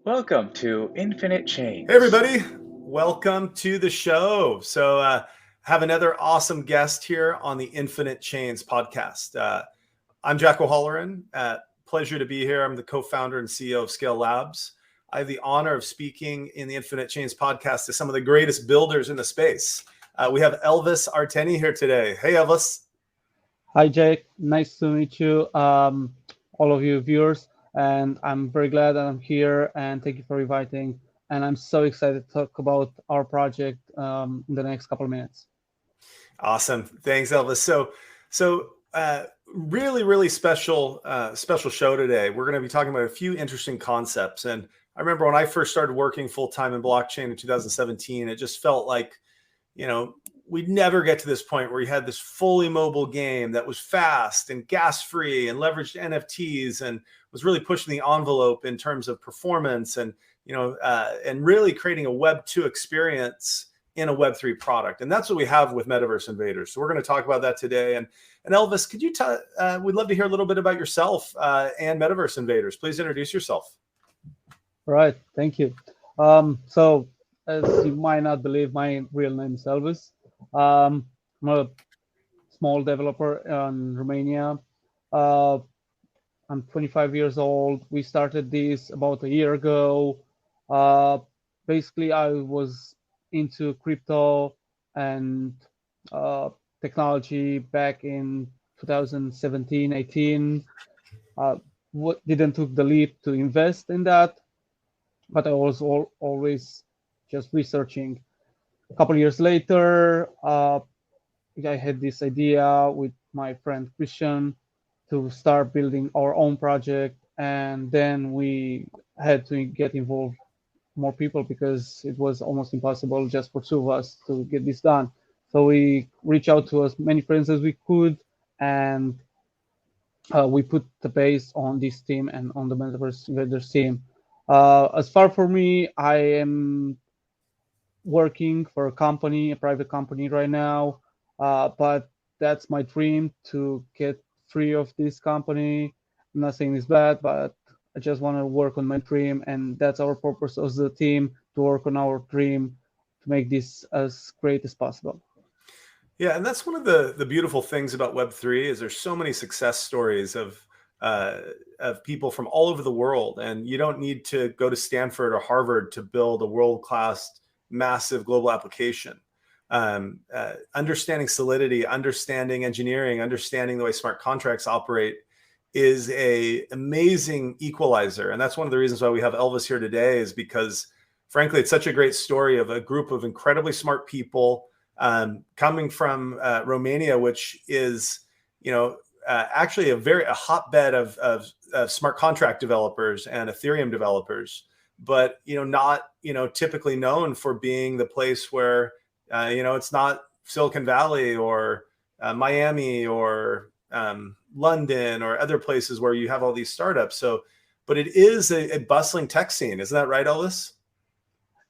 Welcome to Infinite Hey, Chains. everybody. Welcome to the show. Have another awesome guest here on the Infinite Chains podcast. I'm Jack O'Halloran. Pleasure to be here. I'm the co-founder and CEO of SKALE Labs. I have the honor of speaking in the Infinite Chains podcast to some of the greatest builders in the space. We have Elvis Arteni here today. Hey, Elvis. Hi, Jake. Nice to meet you, all of you viewers. And I'm very glad that I'm here. And thank you for inviting. And I'm so excited to talk about our project in the next couple of minutes. Awesome. Thanks, Elvis. Really special show today. We're going to be talking about a few interesting concepts. And I remember when I first started working full time in blockchain in 2017, it just felt like, we'd never get to this point where you had this fully mobile game that was fast and gas free and leveraged NFTs and was really pushing the envelope in terms of performance and really creating a Web 2 experience in a Web3 product. And that's what we have with Metaverse Invaders. So we're going to talk about that today. And Elvis, could you we'd love to hear a little bit about yourself and Metaverse Invaders. Please introduce yourself. All right. Thank you. So as you might not believe, my real name is Elvis. I'm a small developer in Romania. I'm 25 years old. We started this about a year ago. Basically, I was into crypto and technology back in 2017, 18. Didn't took the leap to invest in that, but I was always just researching. A couple of years later, I had this idea with my friend Christian to start building our own project, and then we had to get involved more people because it was almost impossible just for two of us to get this done. So we reached out to as many friends as we could, and we put the base on this team and on the Metaverse Invaders team. As far for me, I am working for a private company right now, but that's my dream to get free of this company. Nothing is bad, but I just want to work on my dream, and that's our purpose as the team, to work on our dream to make this as great as possible. Yeah, and that's one of the beautiful things about Web3 is there's so many success stories of people from all over the world, and you don't need to go to Stanford or Harvard to build a world-class, massive global application. Understanding Solidity, understanding engineering, understanding the way smart contracts operate is a amazing equalizer. And that's one of the reasons why we have Elvis here today, is because frankly, it's such a great story of a group of incredibly smart people coming from Romania, which is, actually a hotbed of smart contract developers and Ethereum developers, but, not, typically known for being the place where, it's not Silicon Valley or Miami or London or other places where you have all these startups. So, but it is a bustling tech scene. Isn't that right, Elvis?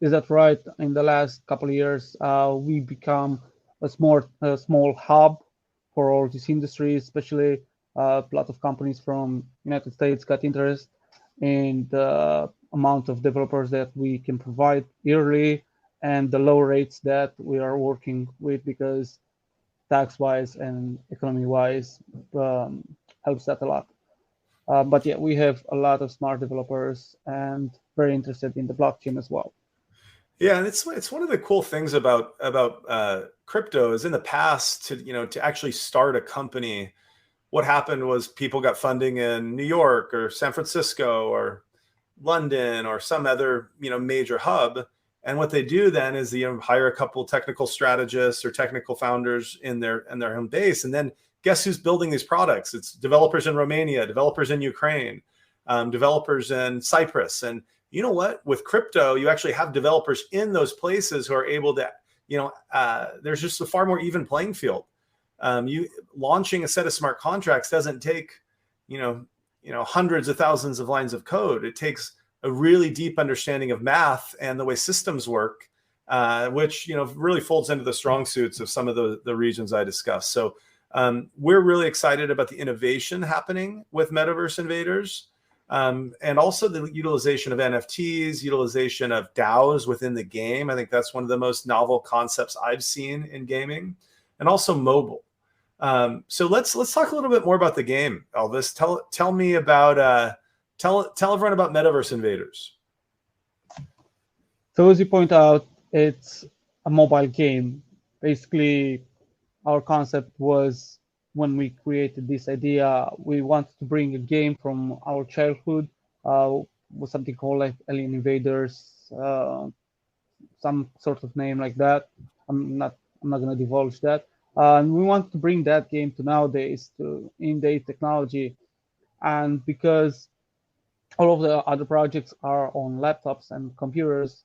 Is that right? In the last couple of years, we become a small hub for all these industries, especially a lot of companies from United States got interest in the amount of developers that we can provide yearly and the low rates that we are working with, because tax-wise and economy-wise helps that a lot. But yeah, we have a lot of smart developers and very interested in the blockchain as well. Yeah, and it's one of the cool things about crypto is in the past to actually start a company, what happened was people got funding in New York or San Francisco or London or some other major hub, and what they do then is they hire a couple technical strategists or technical founders in their home base, and then guess who's building these products? It's developers in Romania, developers in Ukraine, developers in Cyprus. And you know what? With crypto, you actually have developers in those places who are able to, there's just a far more even playing field. You launching a set of smart contracts doesn't take, hundreds of thousands of lines of code. It takes a really deep understanding of math and the way systems work, which really folds into the strong suits of some of the regions I discussed. So we're really excited about the innovation happening with Metaverse Invaders. and also the utilization of NFTs, utilization of DAOs within the game. I think that's one of the most novel concepts I've seen in gaming, and also mobile. So let's talk a little bit more about the game, Elvis. Tell me about tell everyone about Metaverse Invaders. So as you point out, it's a mobile game. Basically, our concept was, when we created this idea, we wanted to bring a game from our childhood, with something called like Alien Invaders, some sort of name like that. I'm not going to divulge that. And we want to bring that game to nowadays, to in-day technology. And because all of the other projects are on laptops and computers,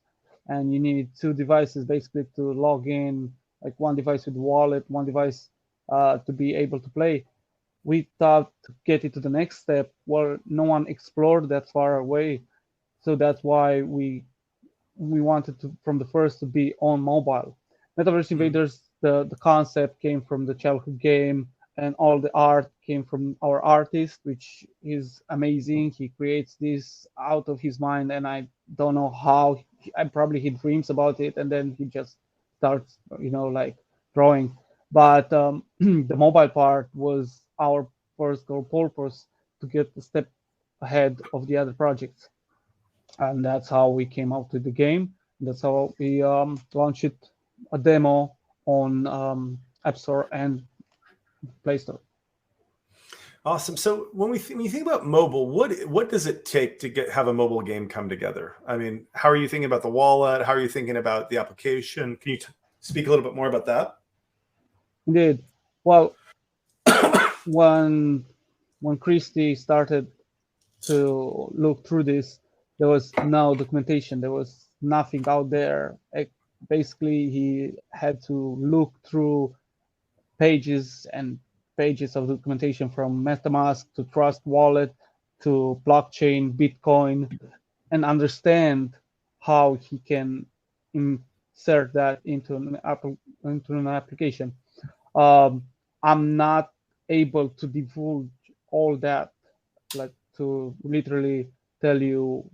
and you need two devices basically to log in, like one device with wallet, one device to be able to play. We thought to get it to the next step where no one explored that far away. So that's why we wanted to, from the first, to be on mobile. Metaverse Invaders, the concept came from the childhood game, and all the art came from our artist, which is amazing. He creates this out of his mind, and I don't know how. Probably he dreams about it, and then he just starts, like drawing. But the mobile part was our first goal purpose, to get a step ahead of the other projects, and that's how we came out with the game. That's how we launched it, a demo on App Store and Play Store. Awesome. So when you think about mobile, what does it take to have a mobile game come together? I mean, how are you thinking about the wallet? How are you thinking about the application? Can you speak a little bit more about that? Indeed. Well, when Christy started to look through this, there was no documentation. There was nothing out there. Basically, he had to look through pages and pages of documentation, from MetaMask to Trust Wallet to blockchain, Bitcoin, and understand how he can insert that into an application. I'm not able to divulge all that, like to literally tell you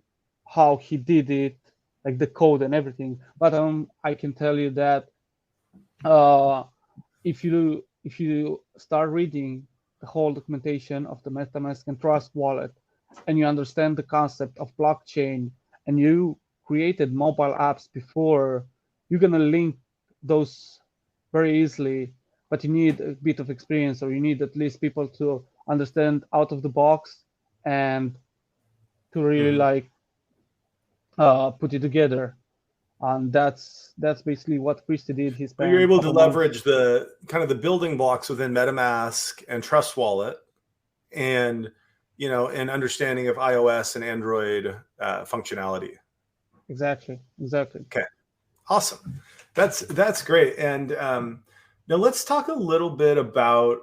how he did it, like the code and everything. But I can tell you that if you start reading the whole documentation of the MetaMask and Trust Wallet, and you understand the concept of blockchain, and you created mobile apps before, you're gonna link those very easily. But you need a bit of experience, or you need at least people to understand out of the box and to really put it together. And that's basically what Christy did. You're able to leverage the kind of the building blocks within MetaMask and Trust Wallet, and and understanding of iOS and Android functionality. Exactly. Okay, awesome. That's great. And now let's talk a little bit about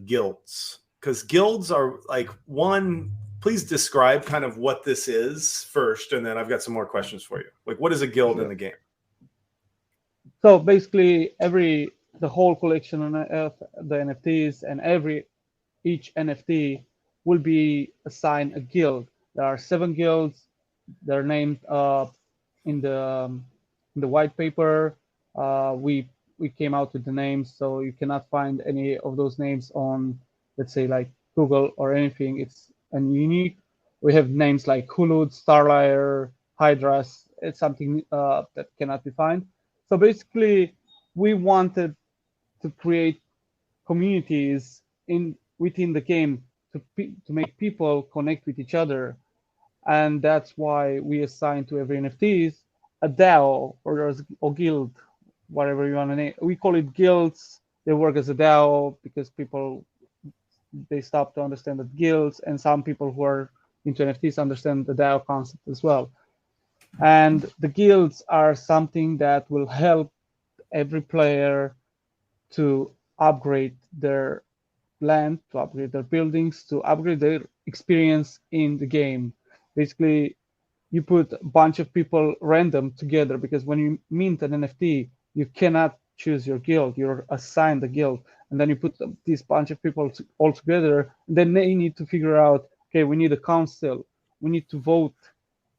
guilds, because guilds are like one. Please describe kind of what this is first, and then I've got some more questions for you. Like, what is a guild in the game? So basically, the whole collection of the NFTs, and each NFT will be assigned a guild. There are 7 guilds. They're named in the white paper. We came out with the names, so you cannot find any of those names on, let's say, like Google or anything. It's unique. We have names like Hulud, Starlier, Hydras. It's something that cannot be found. So basically, we wanted to create communities within the game to make people connect with each other, and that's why we assign to every NFTs a DAO or guild, whatever you want to name. We call it guilds. They work as a DAO because they stop to understand the guilds, and some people who are into NFTs understand the DAO concept as well. And the guilds are something that will help every player to upgrade their land, to upgrade their buildings, to upgrade their experience in the game. Basically, you put a bunch of people random together, because when you mint an NFT, you cannot choose your guild. You're assigned a guild, and then you put this bunch of people all together. And then they need to figure out, okay, we need a council, we need to vote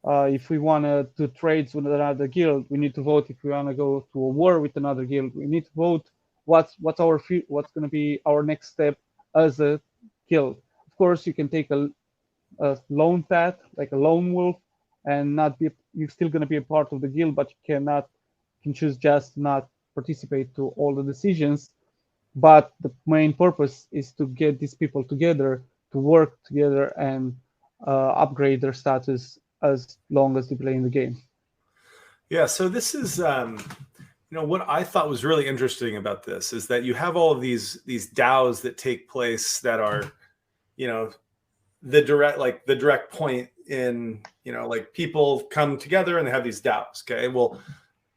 if we want to do trades with another guild, we need to vote if we want to go to a war with another guild, we need to vote what's going to be our next step as a guild. Of course, you can take a lone path, like a lone wolf, and not be, you're still going to be a part of the guild, but you can choose just not participate to all the decisions. But the main purpose is to get these people together, to work together and upgrade their status as long as they play in the game. Yeah, so this is what I thought was really interesting about this is that you have all of these DAOs that take place that are, the direct point in, like people come together and they have these DAOs. Okay, well,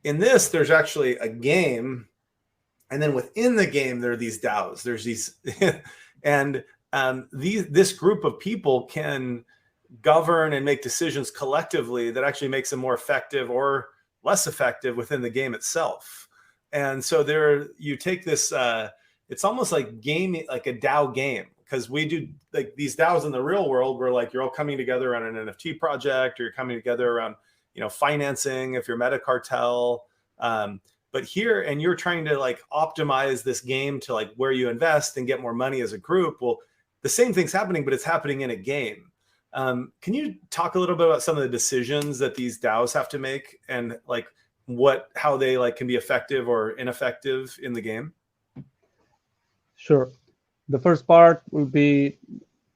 in this there's actually a game, and then within the game there are these DAOs. There's these, and this group of people can govern and make decisions collectively that actually makes them more effective or less effective within the game itself. And so you take this, it's almost like like a DAO game, because we do like these DAOs in the real world where like you're all coming together on an NFT project, or you're coming together around, financing if you're Meta Cartel. But here, and you're trying to like optimize this game to like where you invest and get more money as a group. Well, the same thing's happening, but it's happening in a game. Can you talk a little bit about some of the decisions that these DAOs have to make, and like how they like can be effective or ineffective in the game? Sure. The first part will be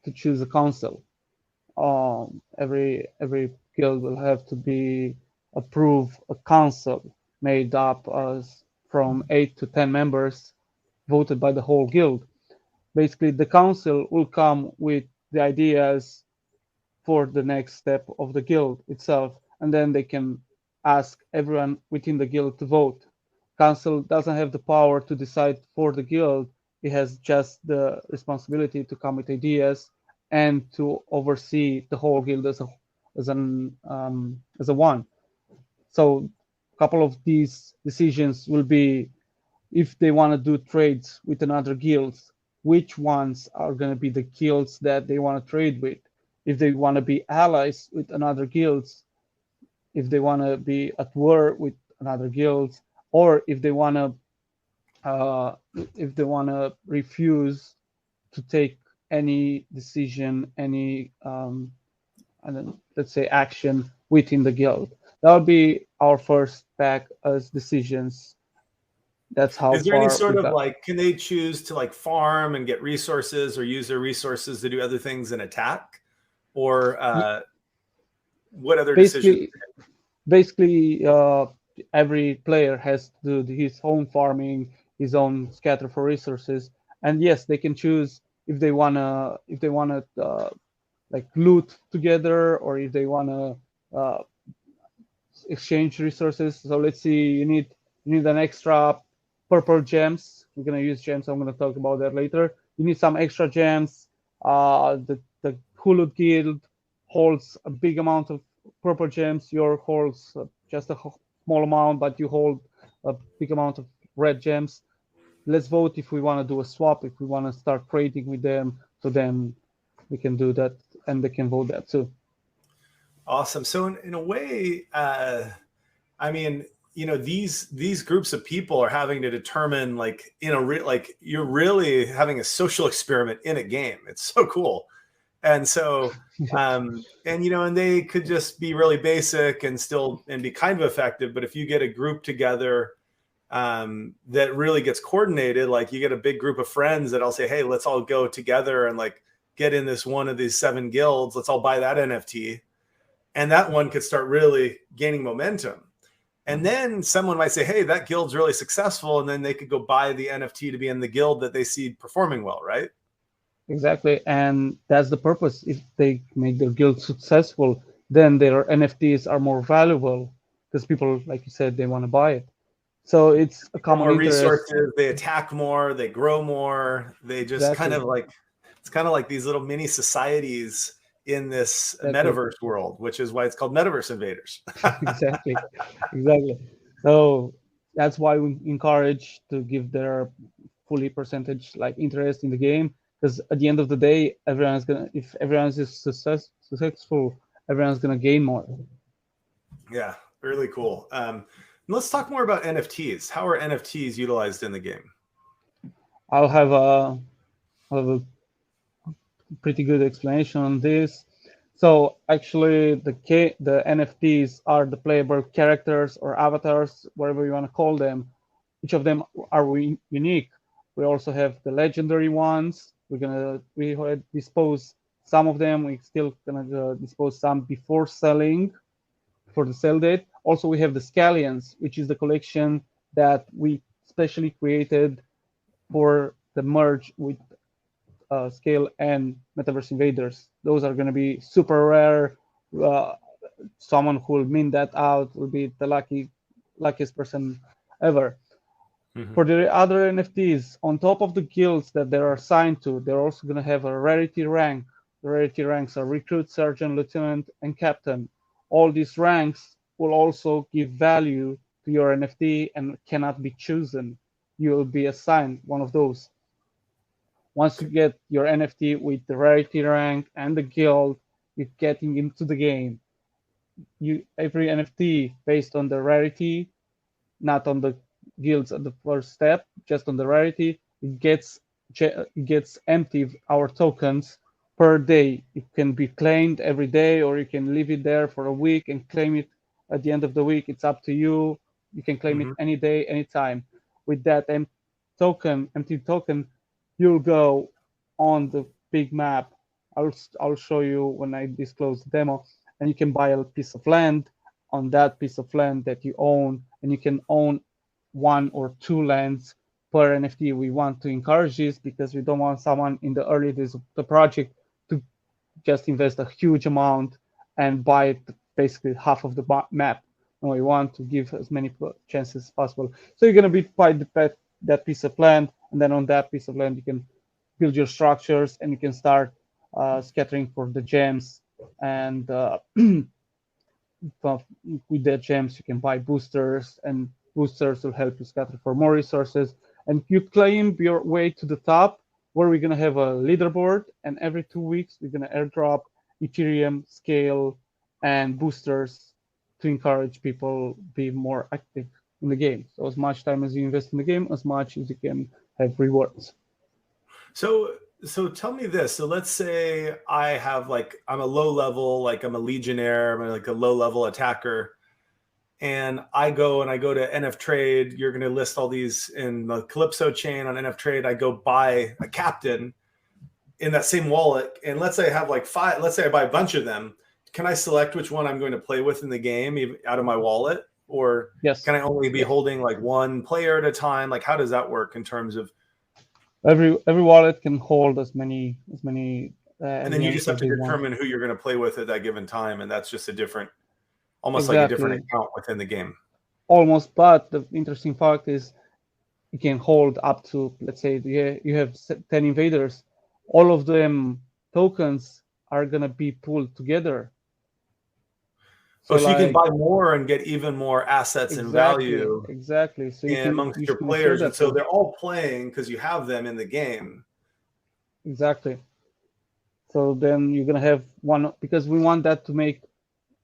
to choose a council. Every guild will have to approve a council made up from 8 to 10 members voted by the whole guild. Basically, the council will come with the ideas for the next step of the guild itself, and then they can ask everyone within the guild to vote. Council doesn't have the power to decide for the guild. It has just the responsibility to come with ideas and to oversee the whole guild as a one. So a couple of these decisions will be if they want to do trades with another guilds, which ones are going to be the guilds that they want to trade with. If they want to be allies with another guilds, if they want to be at war with another guilds, or if they want to refuse to take any decision, any let's say action within the guild. That would be our first pack as decisions. That's how. Is there any sort of like, can they choose to like farm and get resources, or use their resources to do other things and attack? Or what other decisions? Basically, every player has to do his own farming, his own scatter for resources, and yes, they can choose if they wanna like loot together, or if they wanna exchange resources. So let's see, you need an extra purple gems. We're gonna use gems. I'm gonna talk about that later. You need some extra gems. The Hulud guild holds a big amount of purple gems. Your holds just a small amount, but you hold a big amount of red gems. Let's vote if we want to do a swap, if we want to start trading with them. So then we can do that, and they can vote that too. Awesome. So in a way, I mean, these groups of people are having to determine, like, like you're really having a social experiment in a game. It's so cool. And so, and they could just be really basic and be kind of effective. But if you get a group together that really gets coordinated, like you get a big group of friends that all say, hey, let's all go together and like get in this one of these 7 guilds. Let's all buy that NFT. And that one could start really gaining momentum. And then someone might say, hey, that guild's really successful. And then they could go buy the NFT to be in the guild that they see performing well, right? Exactly. And that's the purpose. If they make their guild successful, then their NFTs are more valuable because people, like you said, they want to buy it. So it's a common interest. Resources, they attack more, they grow more. They just kind of like, it's kind of like these little mini societies in this metaverse world, which is why it's called Metaverse Invaders. Exactly. So that's why we encourage to give their fully percentage like interest in the game, because at the end of the day, if everyone is successful, everyone's gonna gain more. Yeah, really cool. Let's talk more about NFTs. How are NFTs utilized in the game? I'll have a pretty good explanation on this. So actually, the NFTs are the playable characters or avatars, whatever you want to call them. Each of them are unique. We also have the legendary ones. We dispose some of them. We still gonna dispose some before selling, for the sale date. Also, we have the Scallions, which is the collection that we specially created for the merge with SKALE and Metaverse Invaders. Those are going to be super rare. Someone who will mint that out will be the luckiest person ever. Mm-hmm. For the other NFTs, on top of the guilds that they're assigned to, they're also going to have a rarity rank. The rarity ranks are recruit, sergeant, lieutenant, and captain. All these ranks will also give value to your NFT and cannot be chosen. You will be assigned one of those. Once you get your NFT with the rarity rank and the guild, you're getting into the game. Every NFT based on the rarity, not on the guilds at the first step, just on the rarity, it gets empty our tokens per day. It can be claimed every day, or you can leave it there for a week and claim it at the end of the week. It's up to you. You can claim it any day, anytime. With that empty token, you'll go on the big map. I'll show you when I disclose the demo, and you can buy a piece of land on that piece of land that you own, and you can own 1 or 2 lands per NFT. We want to encourage this because we don't want someone in the early days of the project to just invest a huge amount and buy basically half of the map. And we want to give as many chances as possible. So you're going to buy that piece of land, and then on that piece of land you can build your structures, and you can start scattering for the gems. And with the gems you can buy boosters, and boosters will help you scatter for more resources. And you claim your way to the top, where we're going to have a leaderboard, and every 2 weeks we're going to airdrop Ethereum, SKALE, and boosters to encourage people be more active in the game. So as much time as you invest in the game, as much as you can have rewards. So tell me this. So let's say I have I'm a low level, I'm a legionnaire, I'm like a low level attacker, and I go to NF Trade. You're going to list all these in the Calypso chain on NF Trade. I go buy a captain in that same wallet, and let's say I have 5. Let's say I buy a bunch of them. Can I select which one I'm going to play with in the game out of my wallet, or yes, can I only be holding one player at a time? How does that work in terms of? Every wallet can hold as many. And then you just have to determine who you're going to play with at that given time, and that's just almost like a different account within the game. Almost, but the interesting fact is you can hold up to, let's say you have 10 invaders. All of them tokens are going to be pulled together. So you can buy more and get even more assets and value. Exactly. So amongst your players. And so they're all playing because you have them in the game. Exactly. So then you're going to have one, because we want that to make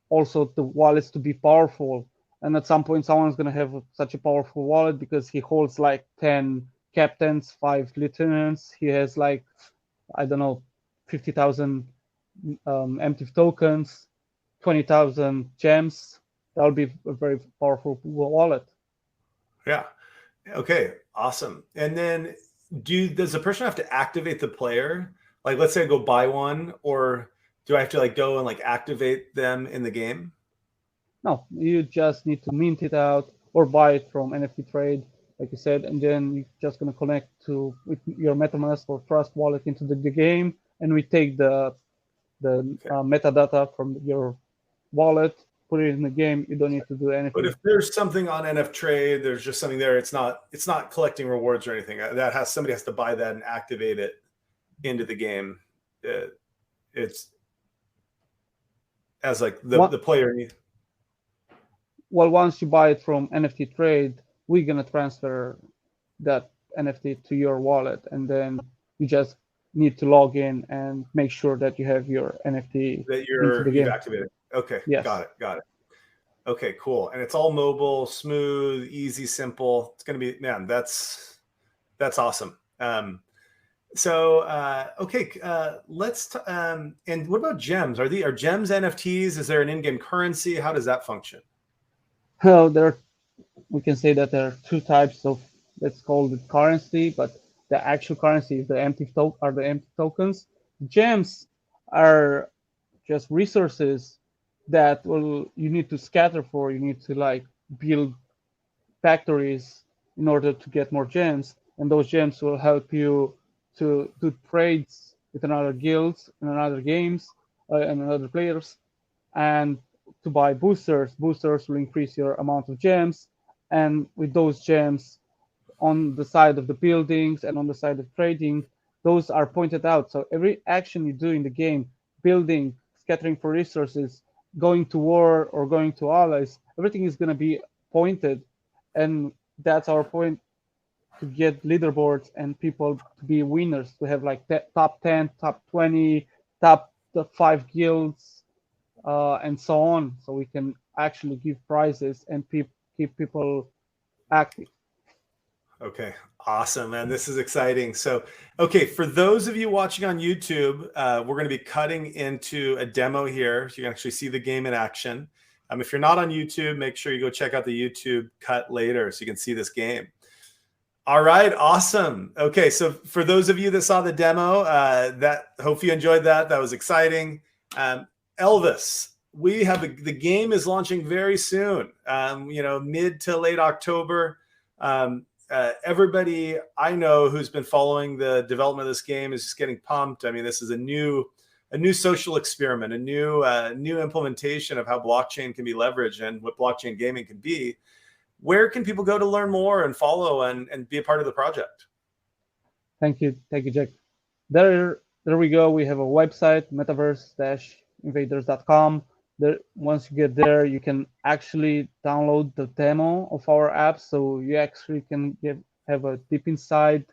also the wallets to be powerful. And at some point, someone's going to have such a powerful wallet because he holds 10 captains, 5 lieutenants. He has 50,000 empty tokens, 20,000 gems. That'll be a very powerful wallet. Yeah. Okay. Awesome. And then does the person have to activate the player? Let's say I go buy one, or do I have to go and activate them in the game? No, you just need to mint it out or buy it from NFT Trade, like you said, and then you're just going to connect with your MetaMask or Trust wallet into the game, and we take the metadata from your wallet, put it in the game. You don't need to do anything. But if there's something on NF Trade, there's just something there. It's not collecting rewards or anything. Somebody has to buy that and activate it into the game. It's as the player needs. Well, once you buy it from NFT Trade, we're gonna transfer that NFT to your wallet, and then you just need to log in and make sure that you have your NFT That into the you've game. activated. Okay, Yes. got it. Okay, cool. And it's all mobile, smooth, easy, simple. It's going to be, man, that's awesome. Okay, and what about gems? Are gems NFTs? Is there an in-game currency? How does that function? Well, we can say that there are two types of, let's call it currency, but the actual currency is the empty tokens. Gems are just resources that you need to scatter for. You need to like build factories in order to get more gems, and those gems will help you to do trades with another guilds and another games and other players, and to buy boosters. Boosters will increase your amount of gems, and with those gems on the side of the buildings and on the side of trading, those are pointed out. So every action you do in the game, building, scattering for resources, going to war or going to allies, everything is going to be pointed, and that's our point, to get leaderboards and people to be winners, to have like top 10, top 20, top 5 guilds, and so on, so we can actually give prizes and keep people active. Okay, awesome, man. This is exciting. So, okay, for those of you watching on YouTube, we're going to be cutting into a demo here, so you can actually see the game in action. If you're not on YouTube, make sure you go check out the YouTube cut later so you can see this game. All right, awesome. Okay, so for those of you that saw the demo, hope you enjoyed that. That was exciting. Elvis, the game is launching very soon. Mid to late October. Everybody I know who's been following the development of this game is just getting pumped. I mean, this is a new social experiment, a new implementation of how blockchain can be leveraged and what blockchain gaming can be. Where can people go to learn more and follow and be a part of the project? Thank you, Jack. There we go. We have a website, metaverse-invaders.com. Once you get there, you can actually download the demo of our app, so you actually can have a deep inside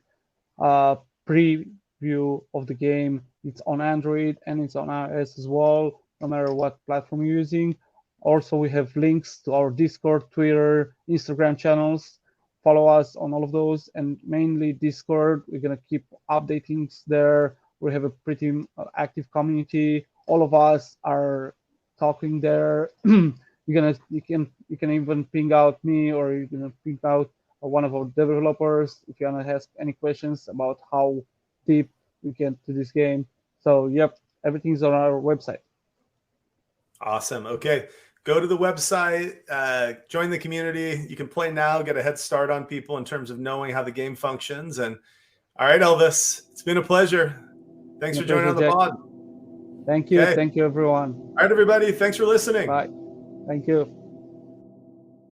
preview of the game. It's on Android and it's on iOS as well, no matter what platform you're using. Also, we have links to our Discord, Twitter, Instagram channels. Follow us on all of those, and mainly Discord. We're gonna keep updating there. We have a pretty active community. All of us are talking there. You can even ping out me, or you can ping out one of our developers if you wanna ask any questions about how deep we get to this game. So yep, everything's on our website. Awesome. Okay, go to the website, join the community. You can play now, get a head start on people in terms of knowing how the game functions. And all right, Elvis, it's been a pleasure. Thanks for joining on the pod. Thank you. Okay. Thank you, everyone. All right, everybody. Thanks for listening. Bye. Thank you.